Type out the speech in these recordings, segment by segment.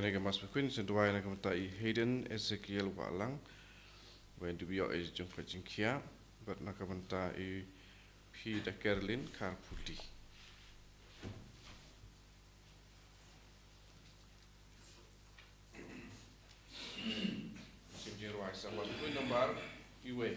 Kanega mas queen sentuai na kamtai Hayden Ezekiel Walang when to be your age jung kajing kia but na kamtai Peter Kerlin Karputi. Simjir wai sama queen nomor iwe.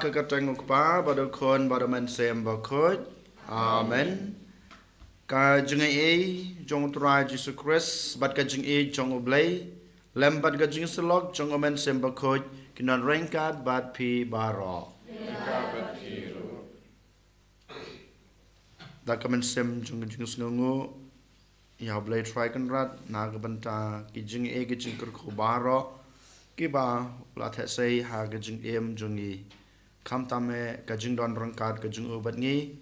Kekatang ukpa badukon badaman sem bakut. Amen. Ka jengai jong turai Jesus Christ bad ka jengai jong oblay lem bad ka jeng selok jong omen sem bakut kinan rengkat bad pi baro. Da kamen sem jong jeng snungu ya oblay try kan rat na ka banta ki jengai ki jeng kur baro ki ba la the sei ha ka jeng em jongi kam tame kajing don rangkat kajing u batngi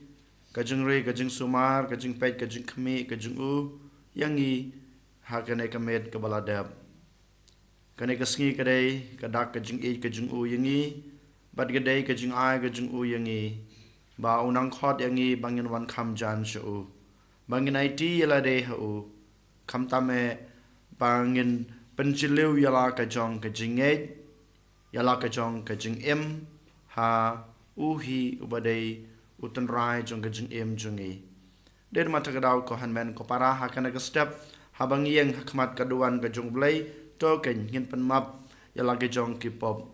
kajing re kajing sumar kajing pet kajing khmi kajing u yangi ha kane kamet kabaladab kane kasngi kadai kadak kajing e kajing u yangi bat gadai kajing ai kajing u yangi ba unang khot yangi bangin wan kham jan shu bangin it yala de hu kam tame bangin penjilu yala kajong kajing e yala kajong kajing em ha uhi ubadai utan rai jong kajing em jongi den mata kadau ko hanmen ko para ha kana ka step habang yeng hakmat kaduan ka jong blai to ken ngin pen map yala ke jong ki pop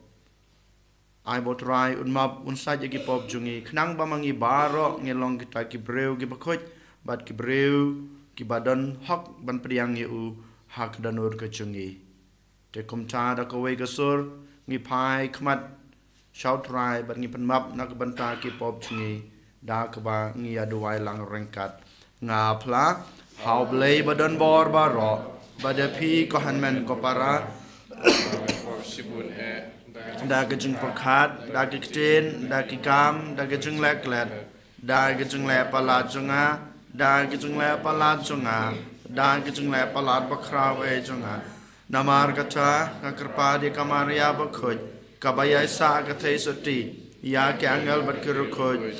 ai bot rai un map un sa ki pop jongi khnang ba mangi baro ngelong kita ki breu ki bakhoj bat ki breu ki badan hak ban priang u hak danur ka jongi te kom ta da ko we ka sur ngi pai khmat Shout try but ngi penmap nak banta ki pop chingi da kaba ngi aduai lang rengkat nga pla how blay badan bor baro bada pi ko hanmen ko para da ke jing pakhat da ke tin da ke kam da ke jing lek let da ke jing le pala chunga da ke jing le pala chunga da ke jing le pala bakra we chunga namar kata kakrpa di kamaria bakhoj kabaya sa kathai soti ya ke angel berkerukoj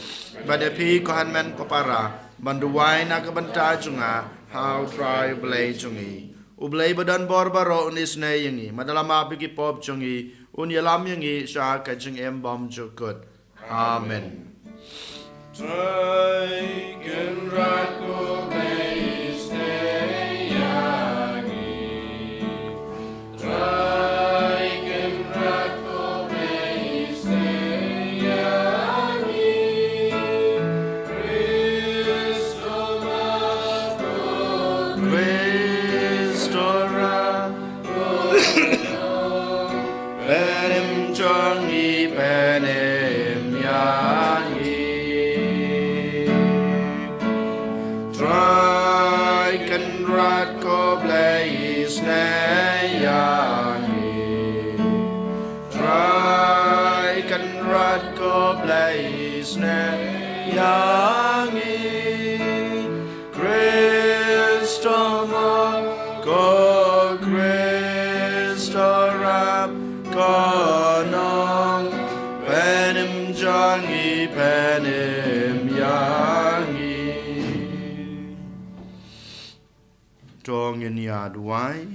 pada pi ko hanmen ko para banduai na ka banta chunga how try blay chungi ublay badan bor baro unis ne yangi madalama bigi pop chungi un yalam yangi sha ka jing em bom chukut amen try can rako blay stay yangi try Tongin ya duai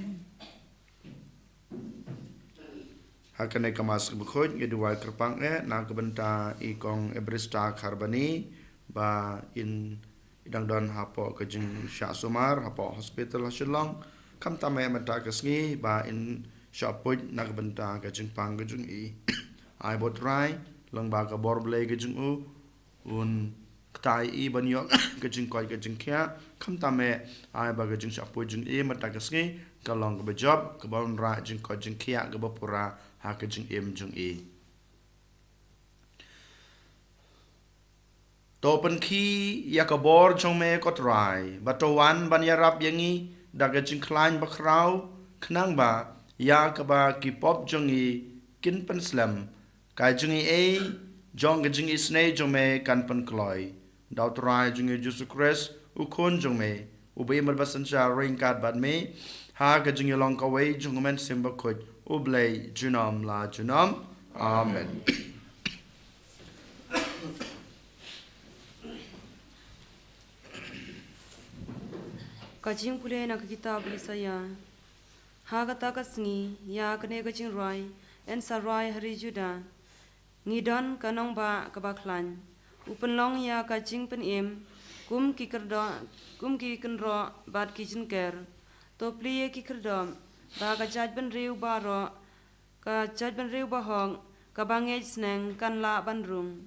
hakane kamas bukhoj ye duai kerpang na kebenta ikong ebrista karbani ba in idang don hapo kejing sya sumar hapo hospital hasilong kam tame mata kesngi ba in syapoj na kebenta kejing pang kejing I bot rai lang ba ka bor blay kejing un tai I ban yok ke jing koi ke jing kia kam ta me ai ba ke jing sha po jing e mata ke sngi ka long ke ba job ke ba ra jing koi jing kia ke ba pura ha ke jing em jing e to pen khi ya ka bor jong me ko trai ba to wan ban ya rap yangi da ke jing klein ba krau knang ba ya ka ba ki pop jong I kin pen slam kai jing e jong ke jing I snei jong me kan pen kloi dau trai jong E Jesus Christ u khon jong me u be mal basan cha ring kat bat me ha ke jing long ka wei jong men sim ba khot u blai junam la junam amen Kajing pule na kita beli saya. Ha kata kasngi ya kene kajing roi en sarai hari juda. Ngidon kanong ba kabaklan. Upenlong ya kajing pen im kum ki kendro bat ki jinker. To plie ki kerdom ba kajaj ben riu baro kajaj ben riu bahong kabangej sneng kan la bandrung.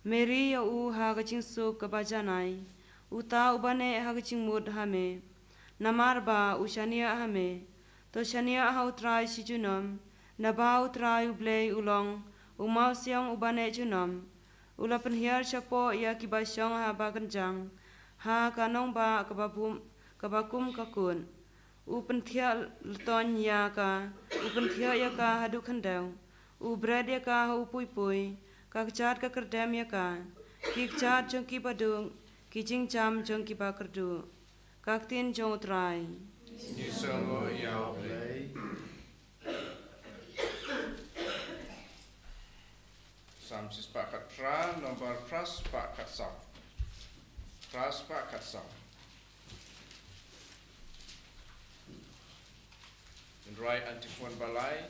Meri ya u ha kajing su kabajanai. Uta ubane ha kajing mud hame. Namar ba ushania hame to shania ha utrai si junom na ba utrai ublei ulong umau siang ubane junom ula penhiar chapo ya kibasyong ha ba kenjang ha kanong ba kabakum kakun u penthia leton ya ka u penthia ya ka hadu khandau u bread ya ka ha upui ka chat ka kerdem ya ka ki chat jong ki badung ki jing jam jong ki ba kerdu Kaktin jong utrai. Nisongo yao play. Sam sis pakat tra, nomor pras pakat sam. Pras pakat sam. In right antiphon balai,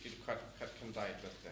kid kat kendai tete.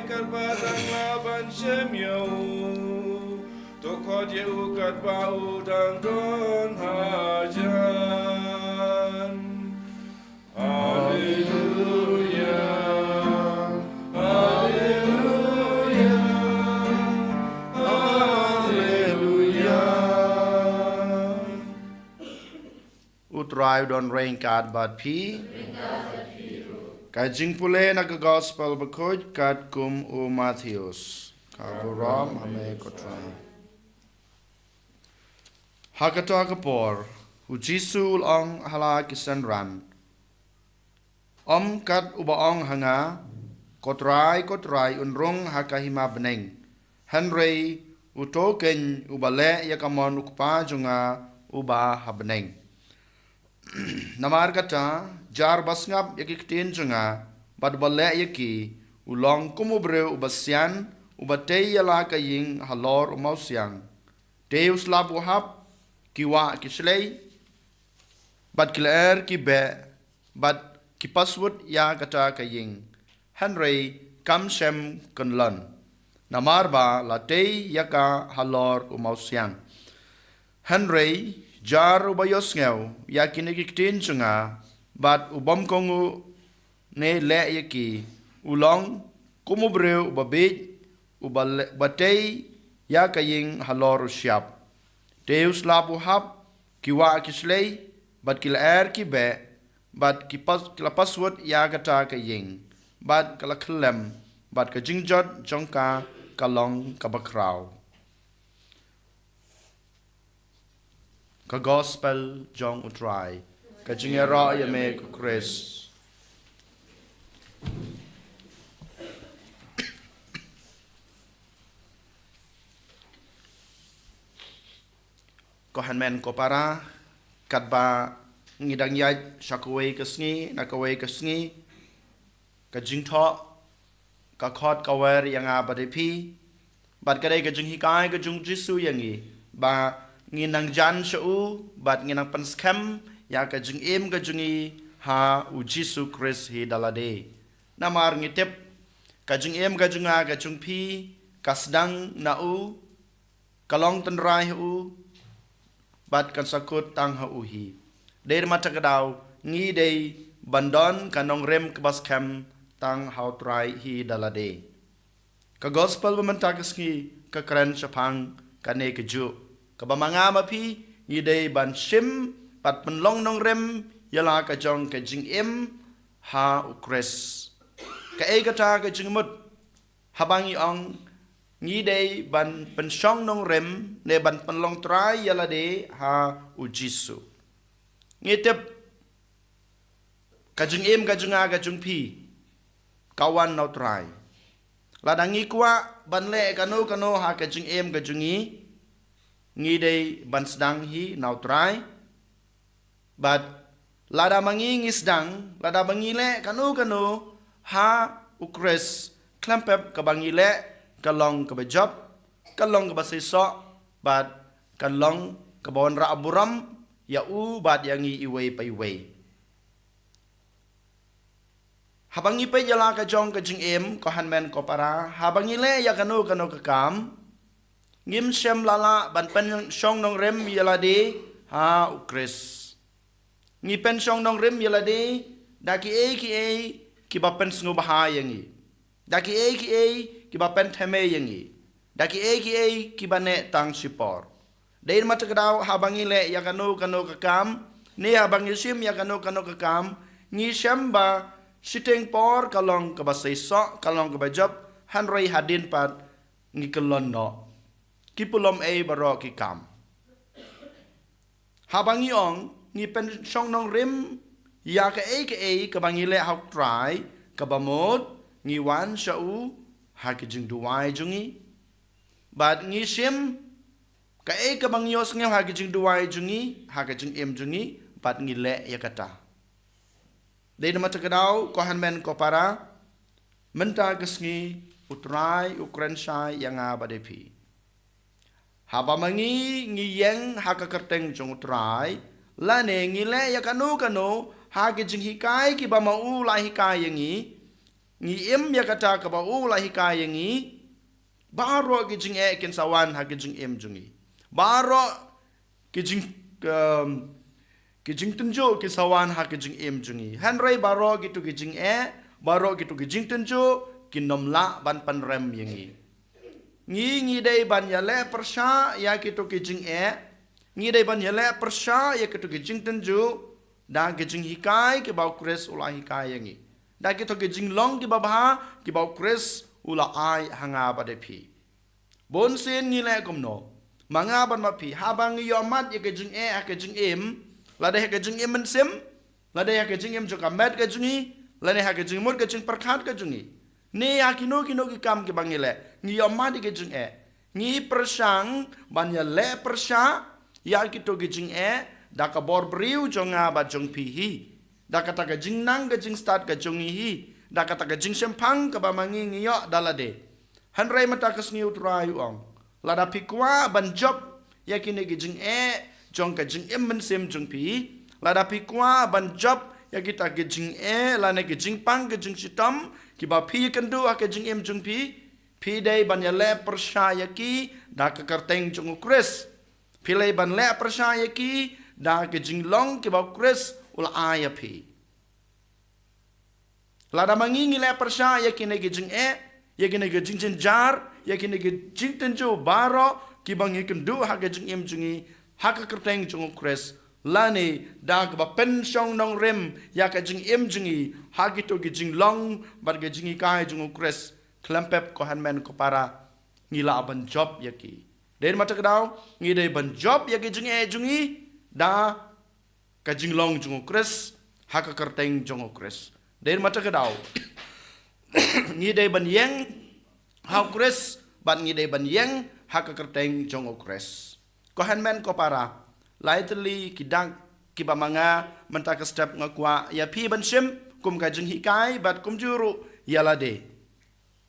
kat batang laban semyau tokot yeu kat bau dan don hajan. Haleluya, haleluya, haleluya. Utrai don rain kat bat pi. Kajing pule na ka gospel bakoj kat kum u Matthews. Kaburam ame kotrai. Hakata kapor. U Jisul ong hala kisan ran. Kat uba ong hanga. Kotrai unrung hakahima beneng. Henry utoken uba le yakamon ukpa junga uba habeneng. Namar kata jar basngap yakiktin junga bad bale yaki ulong kumubre ubasyan ubatay yala kaying halor umausyang Deus labu hap kiwa kislay bad kilaer kibe bad kipaswut ya kata kaying Henry kamsem kunlon namar ba latay yaka halor umausyang Henry jar ubayos ngaw yakin ikiktin junga bat ubam kongu ne le yaki ulong kumubre ubabit ubatay yakaying halor usyap Deus labu hap kiwa kislay bat kilaer kibe bat kilapaswat yakata kaying bat kalaklem bat kajingjot jongka kalong kabakraw ka gospel jong utrai ka jingera yame ku Chris ko hanmen ko para katba ngidang yai shakwe kasngi nakwe kasngi ka jingtho ka khot ka wer yang abadepi bat kadai ka jinghikai ka jung jisu yangi ba nginang jan shu bat nginang panskam ya ka jing em ka jungi ha u Jisu Christ hi dalade namar ngitep ka jing em ka junga ka jungpi kasdang na u kalong tenrai u bat kan sakut tang ha u hi der mata kadaw ngi dei bandon kanong rem kabaskam tang ha trai hi dalade ka gospel bamantakeski ka kran chapang kane ka ju kabamanga mapi yidei ban shim pat penlong nong rem yala ka jong ka jing em ha ukres ka e kata ka jing mut habangi ong yidei ban penshong nong rem ne ban penlong trai yala de ha u Jisu ngitep ka jing em ka junga ka jung pi kawan nau trai ladangi kwa ban le kano ha ka jing em ka jungi ngi dei ban sedang hi nau trai but lada mangi ngisdang lada bangi le kanu ha ukres klampep ka bangi le kalong ka bejop kalong ka basiso but kalong ka bon ra aburam ya u bat yangi iwei pai wei habangi pe jala ka jong ka jing em ko hanmen ko para habangi le ya kanu ka kam ngim shem lala ban pen shong nong rem yalade ha ukres ngi pen shong nong rem yalade daki e ki ba pen sngu baha yangi daki e ki ba pen theme yangi daki e ki ba ne tang sipor dein mata kadaw habangi le ya kanu ka kam ne habangi sim ya kanu ka kam ngi shem ba siteng por kalong ka ba seiso kalong ka ba job hanroi hadin pat ngi kelon no kipulom e baro ki kam habangi ong ni pen shong nong rim ya ka e ka bangi le hak try ka bamod ngi wan shau ha ki jing duwai jungi bad ngi sim ka ka bangi os ngi ha ki jing duwai jungi ha ka jing em jungi bad ngi le ya kata de mata kadaw ko hanmen ko para menta kesngi utrai ukren shai yang abadepi haba mangi ngiyeng haka kerteng jong utrai lane ngile ya kanu ha ki jing hikai ki ba mau la hikai yangi ngi ya kata ka ba ula hikaya ngi baro ki jing ken sawan ha ki jing jungi baro ki jing tunjo ki sawan ha ki jing jungi hanrai baro ki tu ki jing baro ki tu ki jing tunjo ki nomla ban pan rem yangi ngi dai ban ya le persha ya ki tu ki jing ngi dai ban ya le persha ya ki tu ki jing tunjo da ki jing hikai ki ba kres ula hikai yangi da ki to ki jing long ki babha ki ba kres ula ai hanga ba de phi bon sen ni le kom no manga ban ma phi habang yo mat ye ke jing ke jing la de ke jing men sim la de ke jing jo kamet ke jingi la ne ha ke jing mur ke jing perkhat ke jingi ne ya kino ki kam ke bangile ni yo mat ke jing ni persang ban ya le persha ya ki to ke jing da ka bor briu jonga ba jong phi hi da kata ka jing nang ka jing start ka jong hi da kata ka jing sempang ka ba mangi ngiyo dalade hanrai mata kas ni utrai ong la da pikwa ban job ya kini ki jing jong ka jing men sem jong pi la da pikwa ban job ya kita ki jing la ne ki jing pang ka jing sitam ki ba phi kan du ka jing jong pi dai ban ya le persha ya ki da ka karteng jong kris pi le ban le persha ya ki da ka jing long ki ba kris ula aya pi lada mangingi le persha ya kine ge jing ya kine ge jing jar ya kine ge jing tenjo baro ki bangi kendu ha ge jing jungi ha ka kerteng jung kres lani da ka ba pen shong nong rem ya ka jing jungi ha gi to ge jing long bar ge jing kai jung kres klempep ko hanmen ko para ngila ban job ya ki den mata kedau ngi dei ban job ya ge jing jungi da ka jing long jung kres ha ka kerteng jung kres den mata kedau ngi dei ban yeng ha kres ban ngi dei ban yeng ha ka kerteng jung kres ko hanmen ko para laitli kidang kibamanga menta ka step ngakwa ya pi ban sim kum ka jing hikai bat kum juru yala de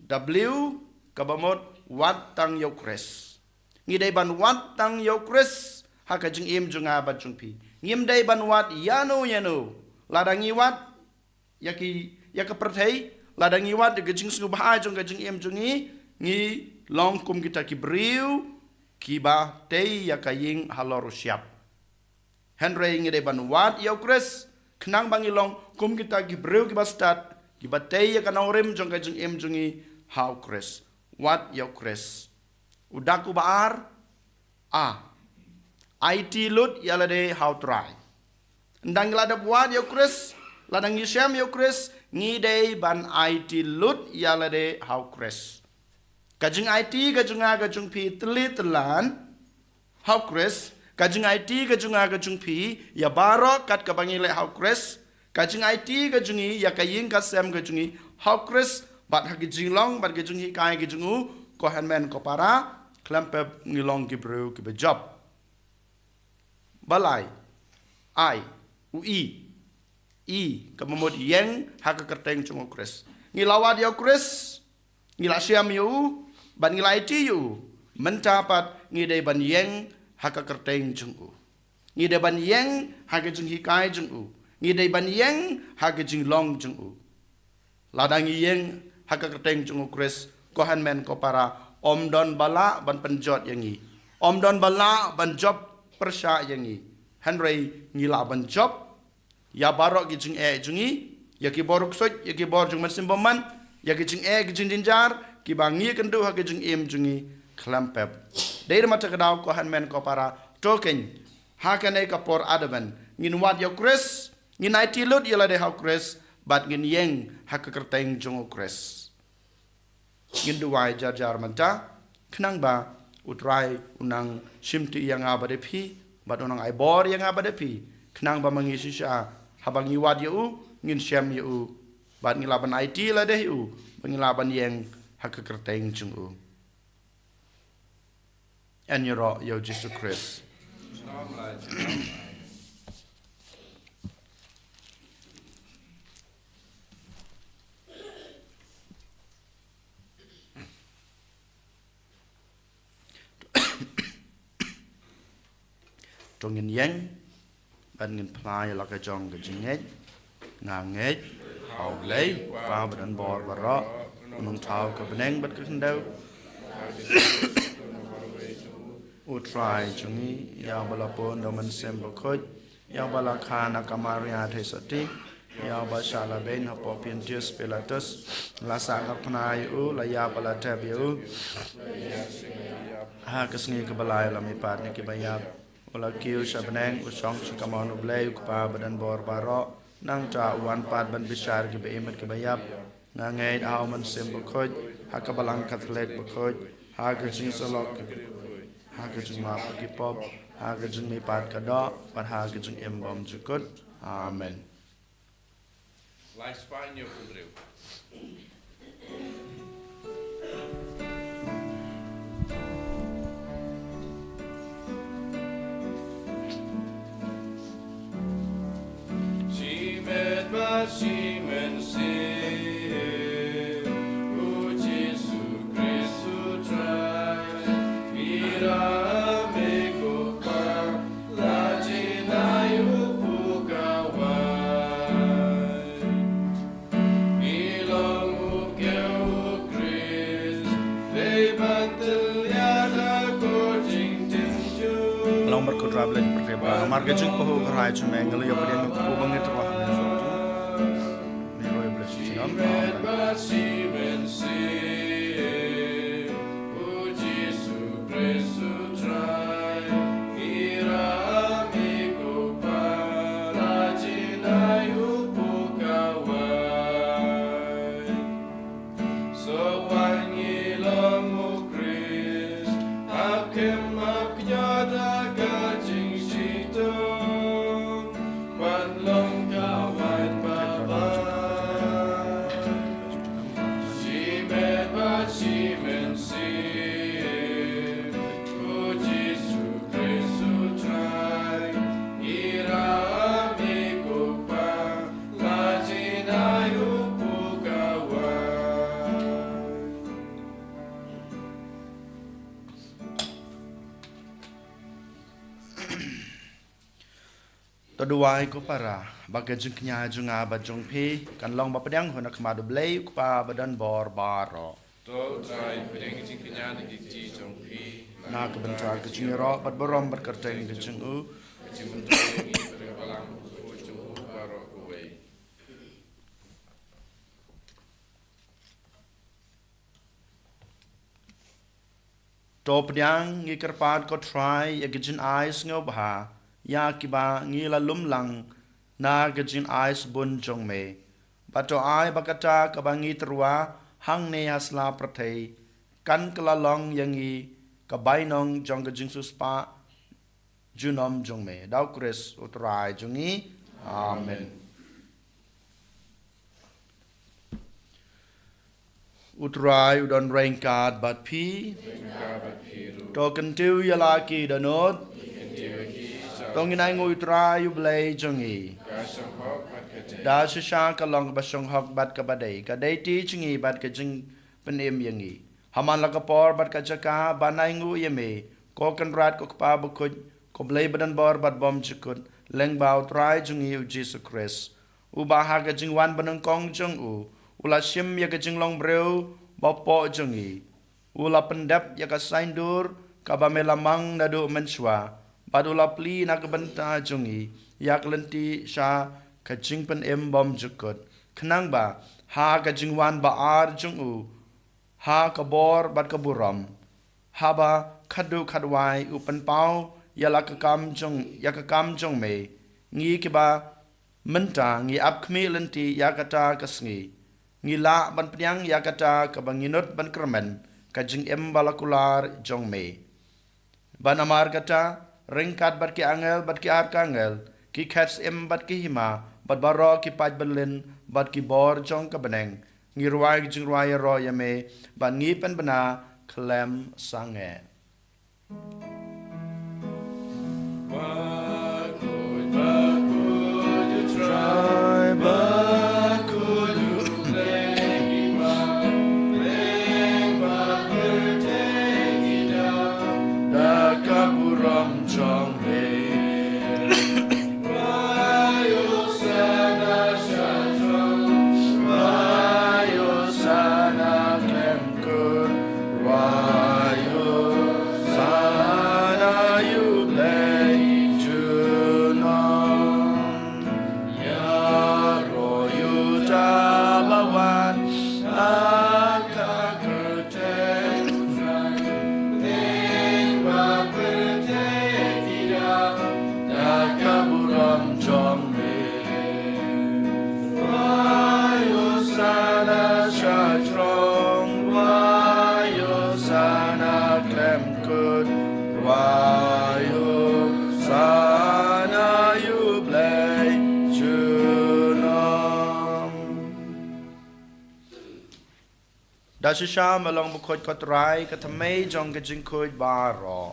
w kabamot wat tang yo kres ngi dei ban wat tang yo kres ha ka jing junga bat jung pi ngim dei ban wat yano ladangi wat ya ka perthei ladangi wat de jing su ba jung ka jing jungi ngi long kum kita ki briu ki ba tei ya ka ying halor siap henry ngi dei ban wat yo kres knang bangi long kum kita ki briu ki ba start ki ba tei ya ka naurim jung ka jing jungi how kres wat yo kres udaku baar IT lut yala de how try ndang la da buat yo kres ladang yisem yo kres ngi de ban IT lut yala de how kres kajing IT kajung pi telan how kres kajing IT kajung pi ya baro kat ka bangi le how kres kajing IT kajungi ya kaying kasem kajungi how kres bat ha kajing long bat kajungi kai kajungu ko hanmen ko para klampe ngilong ki bro ki be job balai ai i kamamod yeng haka kerteng chung kres ngilawat yo kres ngila siam yu ban ngilai ti yu mentapat ngidai ban yeng haka kerteng chung ngidai ban yeng haka jung hikai chung ngidai ban yeng haka jing long chung ladang yeng haka kerteng chung kres kohan men ko para om don bala ban penjot yangi om don bala ban job persya yangi Henry ngila ban job ya barok ki jing jungi ya ki borok soj ya ki bor jung masim boman ya ki jing jing dinjar ki bangi kendu ha ki jing jungi klampep deir mata kedau ko hanmen ko para token ha kane ka por adaban ngin wat yo kres ngin IT lut yala de ha kres bat ngin yeng ha ka kerteng jung kres ngin duwai jar manta knang ba utrai unang simti yang abade phi bat unang ai bor yang abade phi knang ba mangi sisa habang iwat yu ngin syam yu bat ngilaban IT la deh yu pengilaban yang hak kerteng chung en yoro yo Jesus Christ trong ngin yang ban ngin plai la ka jong ka jing ngai nga ngai hau lei pa badan bor bara nong thau ka beneng bat ka kendau utrai chungi ya balapon doman sembo khoj ya balakana kamaria thesati ya bashala ben hapo pientius pelatus lasa kapnai u la ya balatabiu ha kesngi ke balai la mi pat ni ke bayap ola kiu shabneng usong chikamon ublei pa badan bor baro nang cha wan pat ban bishar ke beemet ke bayap nangai au man sembo khoj ha ka balang kathlek khoj ha ke jing salok ha ke jing ma ke pop ha ke jing mi pat ka do pat ha ke jing em bom jukut amen Lai Spanje Kudreu. Shimen ma shimen se O Jesu Christu trai Ira me copa La jina yu pugawa Long berkutrab lagi berkeba marga jung poho kerai cuma engel yo beriang ko bangit roh men so me roy bless Toduai ko para baga jung knya jung aba jung pi kan long ba pedang hona kma do blei pa badan bor baro To trai pedang jing kenya ni ji jong pi na ka bentra ka jing ro bat borom bat kerteng ka jung u jing mentang ni berbalang ko jung baro kowe to pedang ngi kerpat ko try ya gijin eyes ngo ba ya kiba ngi la lum lang na gijin eyes bun jong me bato ai bakata ka bangi terwa hang ne asla prathei kan kala long yangi ka bainong jong gijin suspa junom jong me dau kres utrai jongi amen utrai udon rainkat bat pi to kentiu yala ki danot tong inai ngui tra yu blei jongi da sha ka long ba song hok bat ka badai ka dai ti chingi bat ka jing penem yangi haman la ka por bat ka chaka banai ngu yeme ko kan rat ko pa bu ko blei badan bor bat bom chikut leng bau trai jongi u Jesus Christ u ba ha ka jing wan banang kong jong u ula shim ya ka jing long breu ba po jongi ula pendap ya ka saindur ka ba melamang nadu menswa padula pli na kabanta jungi yak lenti sha kajing pen em bom jukut khnang ba ha kajing wan ba ar jungu ha kabor bat kaburam ha ba khadu khadwai upan pau yala ka kam jong me ngi ke ba menta ngi ap khmi lenti yakata kasngi ngi la ban pnyang yakata ka banginut ban kermen kajing em balakular jong me ban amar kata ringkat bat ki angel bat ki ar kangel ki khats em bat ki hima bat baro ki paj belin bat ki bor jong ka beneng ngi ruai jing ruai ro yame ban ngi pen bana klem sange wayu sana yu blay chunam dashisha malong bukhot kotrai kathamei jong gajing khoj baro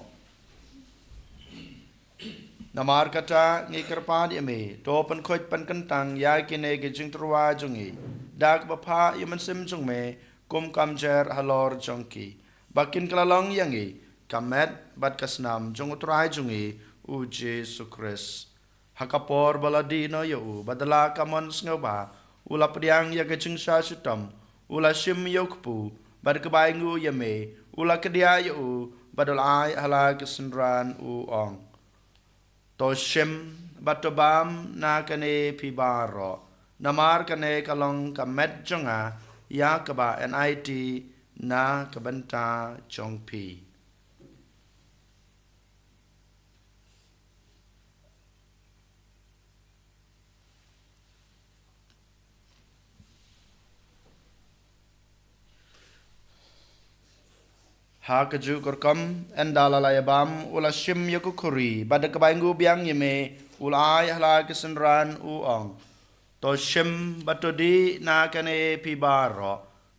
namar kata ngi kerpad yame to pan khoj pan kantang ya kine gajing truwa jongi dak bapha yaman sim jong me kum kamjer halor jongki bakin kelalong yangi kamet bat kasnam jong utrai jongi u Jesu Christ hakapor baladi no yo badala kamon sngoba ula priang ya gajing sha sutam ula shim yokpu bad kebaingu yame ula kedia yo badal ai hala kesendran u ong to shim batobam na kane pibaro namar kane kalong kamet jonga ya kaba NIT na kabanta jongpi ha kaju korkam endala layabam ula shim yakukuri badak kabaingu biang yeme ulai hala kesenran uong to shim batodi na kane pibaro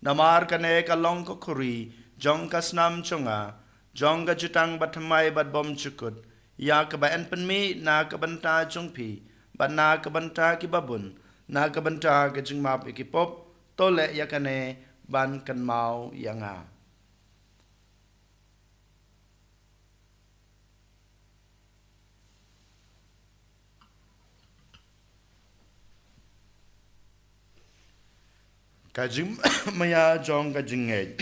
namar kane kalong kokuri jong kasnam chunga jong gajutang batmai bat bom chukut ya kabaen penmi na kabanta jongpi bat na kabanta kibabun na kabanta gajing map ikipop tole yakane ban kan mau yanga kajim maya jong kajing ngej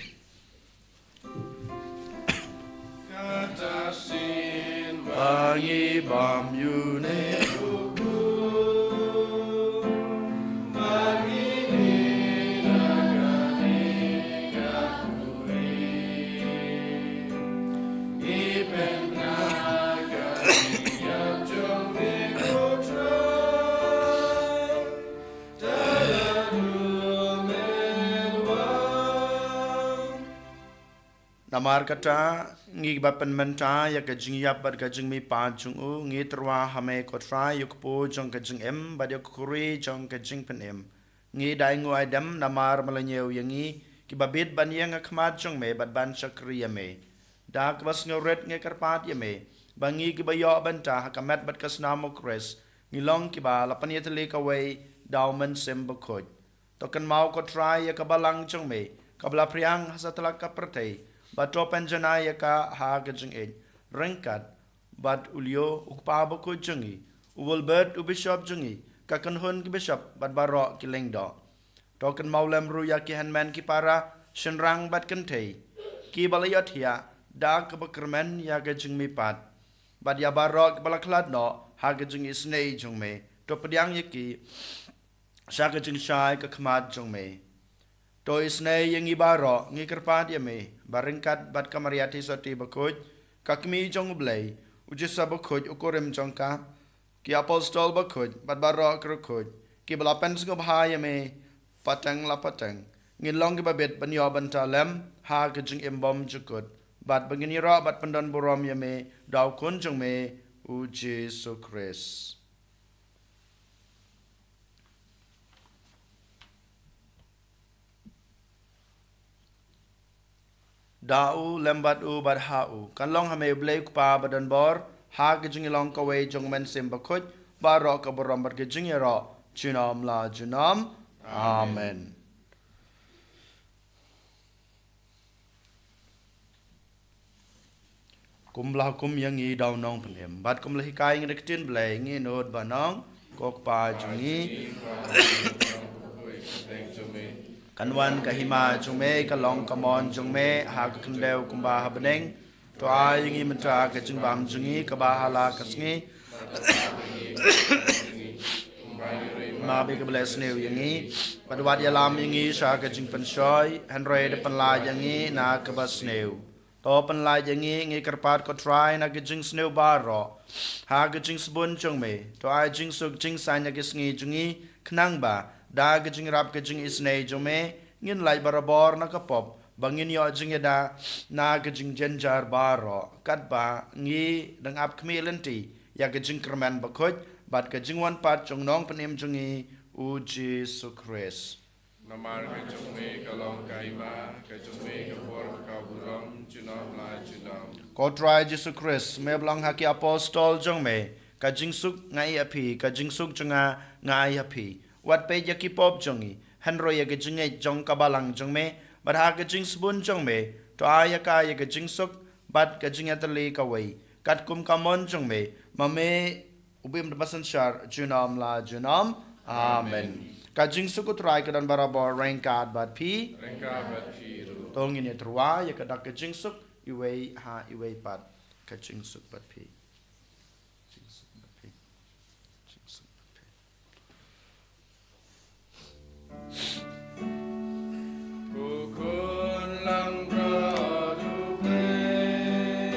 katasin bangi bam yune namar kata ngi bapan menta ya kajing yap bad kajing mi pa jung u ngi terwa hame kotra yukpo jong kajing em bad yakuri jong kajing pen em ngi dai ngu adam namar malanyeu yangi ki babit ban yang khmat jong me bad ban chakriya me dak was ngoret ngi karpat ya me bangi ki bayo banta hakamet bad kasnamo kres ngi long ki ba lapan yetle ka wei daumen sem bakoj tokan mau kotra ya kabalang jong me kabla priang hasatla ka pertei bato penjana ka ha gajing ed rengkat bat ulio ukpa bako jungi uwal bird u bishop jungi kakan hun ki bishop bat baro ki lengdo token maulem ru ya ki hanman ki para shenrang bat kentei ki balayot ya da ka bakrmen ya gajing mi pat bat ya baro ki balaklat no ha gajing isnei jung me to pediang yaki sha gajing shai ka khmat jung me to isnei yang ibaro ngi kerpat ya me baringkat bat kamariati soti bakoj kakmi jong blai ujisa bakoj ukorem jongka ki apostol bakoj bat baro krokoj ki balapan sgo bhaya me patang la patang ngi long ki babet banyo bantalem ha gajing embom jukut bat bangini ra bat pandan borom ya me daw kun jong me u Jesu Christ dau lembat u bad hau kan long hame blai pa badan bor ha gajing long ka wei jong men sim bakoj baro ka borom bar gajing ro junam la junam amen kumlah kum yang i daw nong phem bat kumlah kai ngi rektin blai ngi nod banong kok pa jungi kanwan kahima jume kalong kamon jungme ha kandeu kumba habeneng to ai ngi matra ka jingbam jungi ka ba hala kasngi ma be ka bless new yangi padwat yalam yangi sha ka jing pansoy hanre de panla yangi na ka bas new to panla yangi ngi karpat ko try na ka jing snew baro ha ka jing sbun jungme to ai jing suk jing sanya ka sngi jungi knang ba da gajing rap gajing isnei jome ngin lai barabor na kapop bangin yo jing da na ga jing jenjar baro kat ba ngi dang ap kmelenti ya ga jing kerman ba khoj bat ga jing wan pat jong nong panem jungi u Jesus Christ Namar ke chung me kalong kaima ke chung me ke por ka buram chunam la chunam. ko try Jesus Christ me blang ha ki apostol jong me ka jing suk ngai api ka jing suk junga ngai api wat pe ya ki pop jongi hanro ya ga jing e jong ka balang jong me bat ha ga jing sbun jong me to aya ka ya ga jing suk bat ga jing atali ka wei kat kum ka mon jong me mame ubim da basan shar junam la junam amen ka jing suk try ka dan barabar rank card bat pi Rengka bat piru. tongin ya trwa ya ka dak ka jing suk iwei ha iwei pat ka jing suk bat pi jing suk bat pi jing suk bat pi Kukun lang radu play,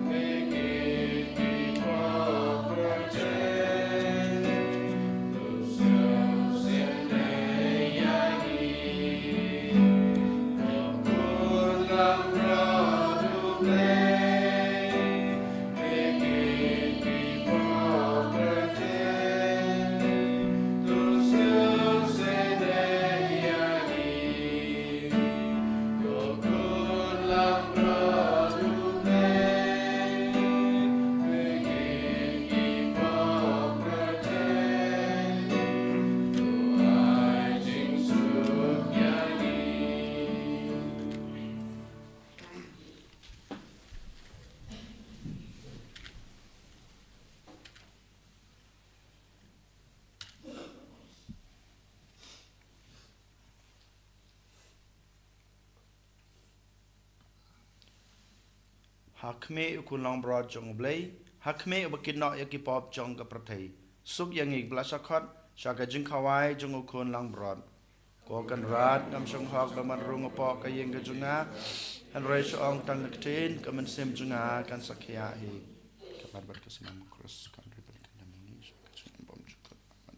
mekit di projen, lusiu sende yangi. Kukun lang radu play, mekit di projen, lusiu sende yangi. Kukun lang radu play, mekit di projen, tuai jing suk yangi. hakme ku long broad jong blei hakme bakin no ya ki pop jong ka prathai suk yang ik blasakhat shaka jing khawai jong ukun lang broad ko kan rat ngam shong hok daman rung po ka yeng ka junga han rei ong tang naktin ka man sem junga kan sakya hi kabar bat ka semam cross kan ribel kan namini shaka jing bom chukot aman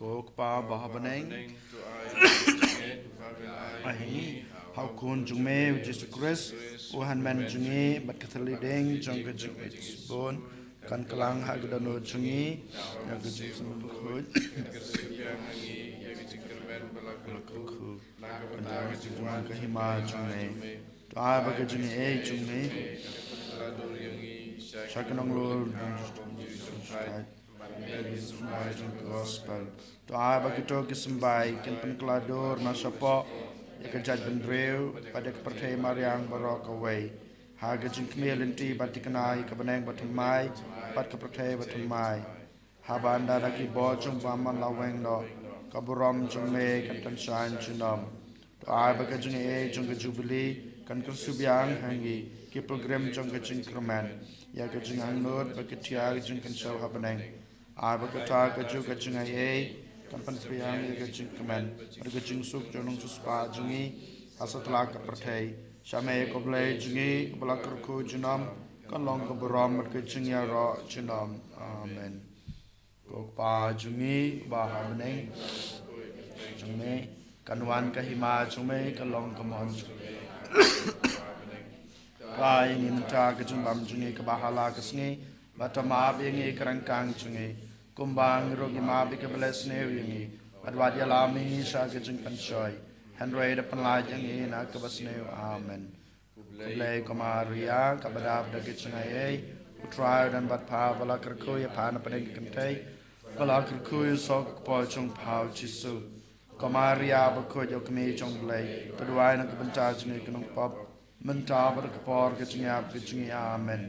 Ko pa bahabaneng ahi hau kun jungme Jesus Christ uhan men jungi bat kathalideng jong ke jung bon kan kelang ha gadano jungi ya ke jung sun khoj ku kan jung ke hima jungme to a ba ke jungi e jungme shakanong lor gospel to a ba ke to ke sembai ken penklador nasapo ya ke jaj bendreu pada ke perthai mariang barok away ha ke jung kmelenti batikanai ke beneng batumai pat ke perthai batumai ha banda raki bo chung baman laweng no kaburam chung me kan tan shan chunom to a ba ke jung e jung ke jubilee kan kersubyang hangi ke program jung ke jung kroman ya ke jung angnot ba ke tia ke jung kan show ha beneng a ba ke ta ke jung ai kan pan priang ya ke jung kroman ba ke jung suk jonong suspa jungi asatla ke perthai shame ko ble jungi blakar ku junam kan long ke buram ke jung ya ro junam amen ko pa jungi ba ha beneng jungi kanwan ke hima jungi kan long ke mon pa ingin ta ke jung bam jungi ke bahala ke sngi batama bingi kerangkang jungi kumbang rogi ma bi ke blesne wingi adwad ya lami sha ke jung kan choi henry de panlaj ngi na ke basne amen kublai komaria kabadab de ke chngai utrai dan bat pa bala kerko ya pa na padeng kentai bala kerko sok po chung pau jisu komaria ba ko jo kme chung blai tudwai na ke banta jungi kenong pop menta ber ke por ke chngai amen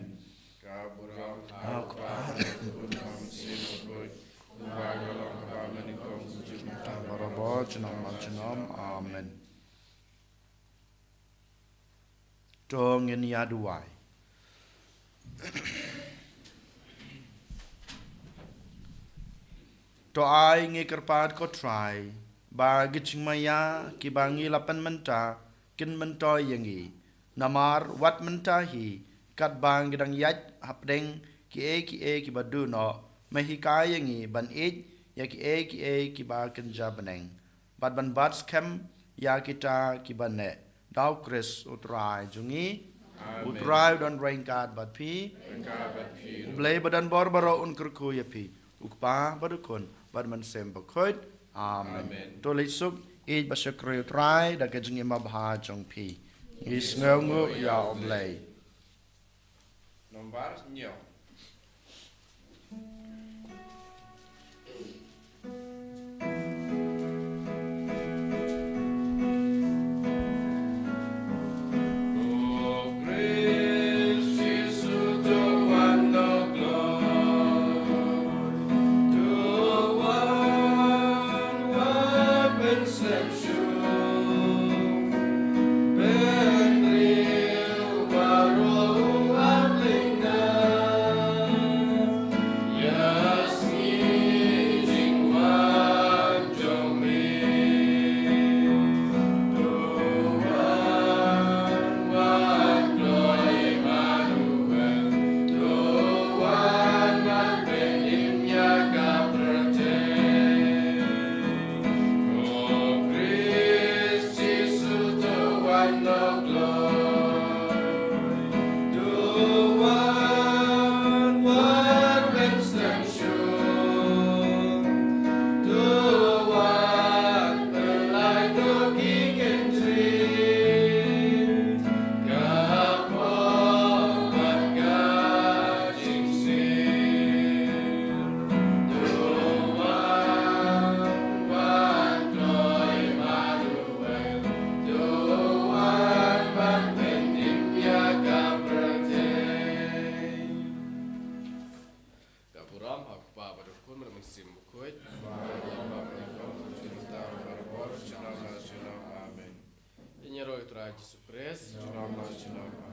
amen. Dong in yaduai. To ai ngi kerpat ko try ba gicing maya ki bangi lapan menta kin mento yangi namar wat menta hi kat bang gidang yat hapdeng ki e ki badu no mahikaya ngi ban ya ki e ki ba kenja beneng bat ban bat skem ya kita ki bane dau kris utrai jungi utrai don rainkat bat pi blay badan borbaro un kurku ya pi ukpa badukun bad man sem bakhot amen to lisuk e basakri utrai da ke jungi mabha jong pi is ngongu ya oblay nomor nyo Jesus Christ.